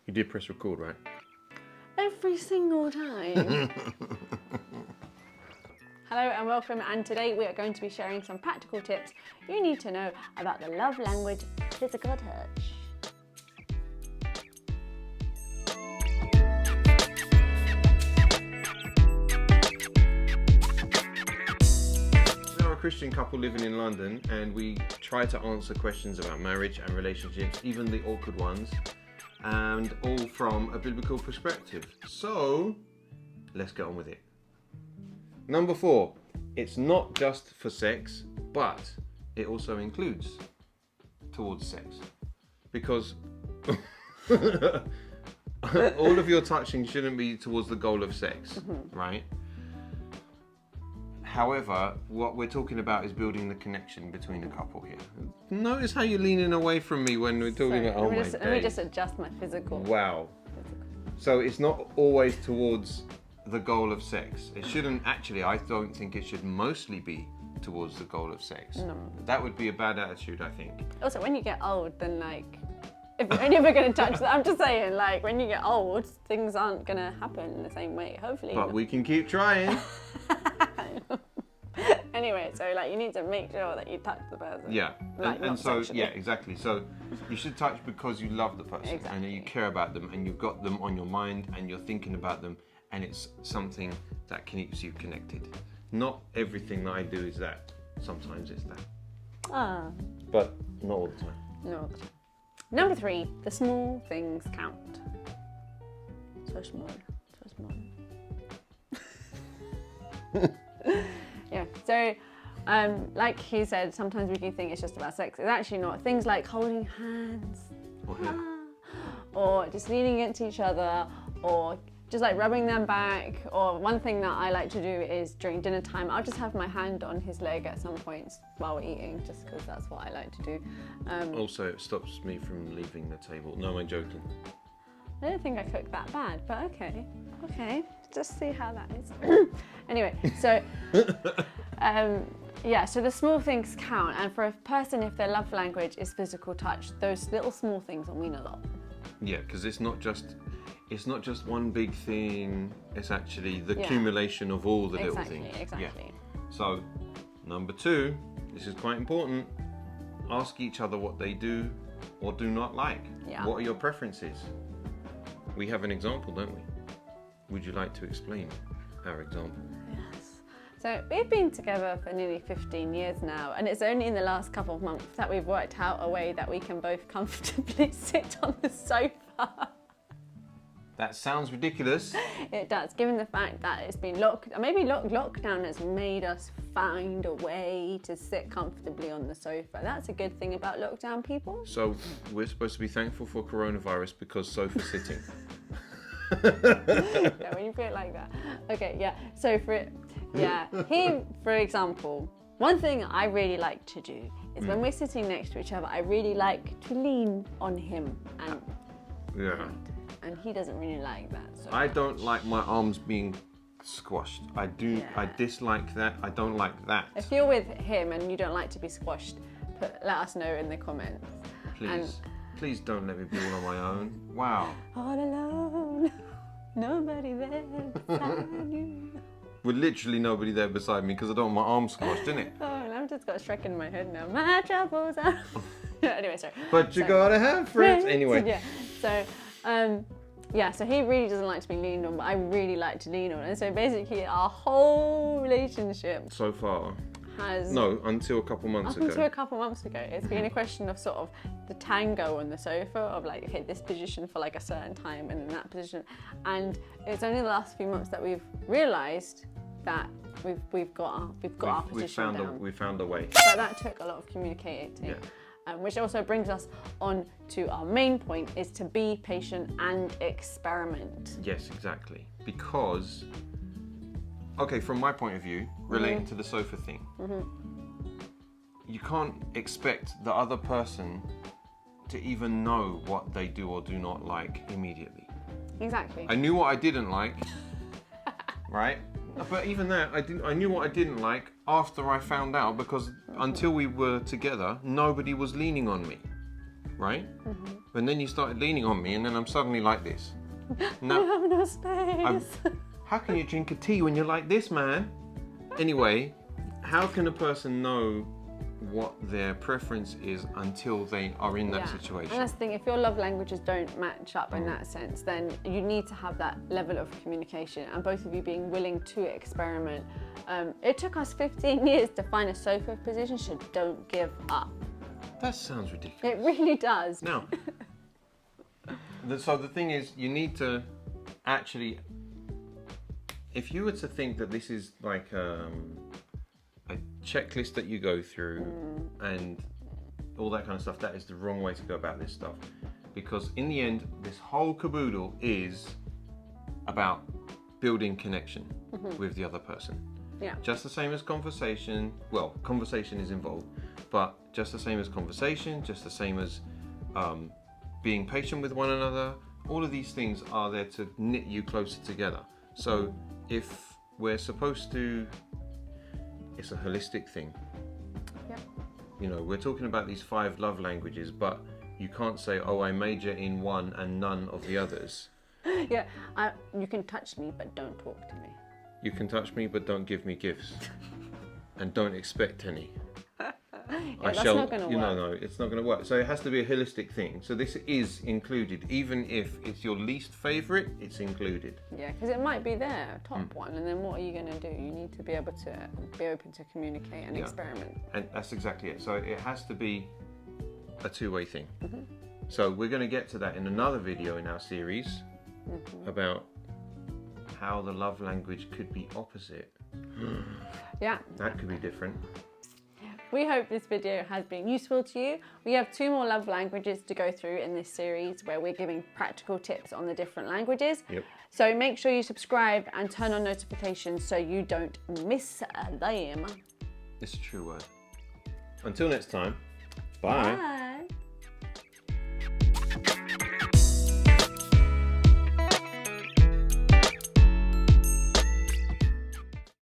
You did press record, right? Every single time. Hello and welcome, and today we are going to be sharing some practical tips you need to know about the love language physical touch. We are a Christian couple living in London, and we try to answer questions about marriage and relationships, even the awkward ones, and all from a biblical perspective. So, let's get on with it. Number 4, it's not just for sex, but it also includes towards sex. Because all of your touching shouldn't be towards the goal of sex, right? However, what we're talking about is building the connection between the couple here. Notice how you're leaning away from me when we're talking about, Let me just adjust my physical. Wow. So it's not always towards the goal of sex. It shouldn't actually, I don't think it should mostly be towards the goal of sex. No. That would be a bad attitude, I think. Also, when you get old, then if you're only ever going to touch that, I'm just saying, when you get old, things aren't going to happen in the same way, hopefully. But we can keep trying. Anyway, so you need to make sure that you touch the person. Yeah, and so, sexually. yeah, exactly. So you should touch because you love the person and you care about them and you've got them on your mind and you're thinking about them, and it's something that keeps you connected. Not everything that I do is that. Sometimes it's that. But not all the time. Not all the time. Number 3, the small things count. So small. Yeah, so like he said, sometimes we can think it's just about sex. It's actually not. Things like holding hands, or just leaning against each other, or just rubbing them back. Or one thing that I like to do is during dinner time, I'll just have my hand on his leg at some points while we're eating, just because that's what I like to do. Also, it stops me from leaving the table. No, I'm joking. I don't think I cook that bad, but okay, just see how that is. Anyway, so so the small things count, and for a person, if their love language is physical touch, those little small things will mean a lot. Yeah, because it's not just one big thing. It's actually the accumulation of all the little things. Exactly. Yeah. So, number 2, this is quite important. Ask each other what they do or do not like. Yeah. What are your preferences? We have an example, don't we? Would you like to explain our example? Yes. So we've been together for nearly 15 years now, and it's only in the last couple of months that we've worked out a way that we can both comfortably sit on the sofa. That sounds ridiculous. It does, given the fact that it's been lockdown has made us find a way to sit comfortably on the sofa. That's a good thing about lockdown, people. So we're supposed to be thankful for coronavirus because sofa sitting. Yeah, when you put it like that. Okay, yeah. So for example, one thing I really like to do is when we're sitting next to each other, I really like to lean on him, and he doesn't really like that. So I don't like my arms being squashed. I dislike that. I don't like that. If you're with him and you don't like to be squashed, let us know in the comments. Please don't let me be all on my own. Wow. All alone, nobody there beside you. With literally nobody there beside me because I don't want my arms squashed, innit? Oh, and I've just got Shrek in my head now. My troubles are... Anyway, sorry. But you gotta have friends. Anyway. Yeah. So, so he really doesn't like to be leaned on, but I really like to lean on. And so basically our whole relationship so far has... No, until a couple months ago. Until a couple months ago. It's been a question of sort of the tango on the sofa of this position for a certain time and then that position. And it's only the last few months that we've realised that we've got our position down. We found a way. But that took a lot of communicating. Yeah. Which also brings us on to our main point, is to be patient and experiment. Yes, exactly. Because, from my point of view, relating to the sofa thing, you can't expect the other person to even know what they do or do not like immediately. Exactly. I knew what I didn't like, right? But even that, I knew what I didn't like after I found out, because until we were together, nobody was leaning on me. right? And then you started leaning on me, and then I'm suddenly like this. I have no space. How can you drink a tea when you're like this, man? Anyway, how can a person know what their preference is until they are in that situation? And that's the thing, if your love languages don't match up in that sense, then you need to have that level of communication and both of you being willing to experiment. It took us 15 years to find a sofa position, so don't give up. That sounds ridiculous. It really does. Now, so the thing is, you need to actually, if you were to think that this is like a checklist that you go through and all that kind of stuff, that is the wrong way to go about this stuff. Because in the end, this whole caboodle is about building connection with the other person. Yeah. Just the same as conversation. Well, conversation is involved, but just the same as conversation, just the same as being patient with one another. All of these things are there to knit you closer together. So if we're supposed to, it's a holistic thing. Yep. You know, we're talking about these 5 love languages, but you can't say, oh, I major in one and none of the others. Yeah, you can touch me, but don't talk to me. You can touch me, but don't give me gifts. And don't expect any. That's not going to work. No, it's not going to work. So it has to be a holistic thing. So this is included. Even if it's your least favourite, it's included. Yeah, because it might be there, top one, and then what are you going to do? You need to be able to be open to communicate and experiment. And that's exactly it. So it has to be a two-way thing. So we're going to get to that in another video in our series about how the love language could be opposite. Yeah. That could be different. We hope this video has been useful to you. We have 2 more love languages to go through in this series where we're giving practical tips on the different languages. Yep. So make sure you subscribe and turn on notifications so you don't miss them. It's a true word. Until next time, bye.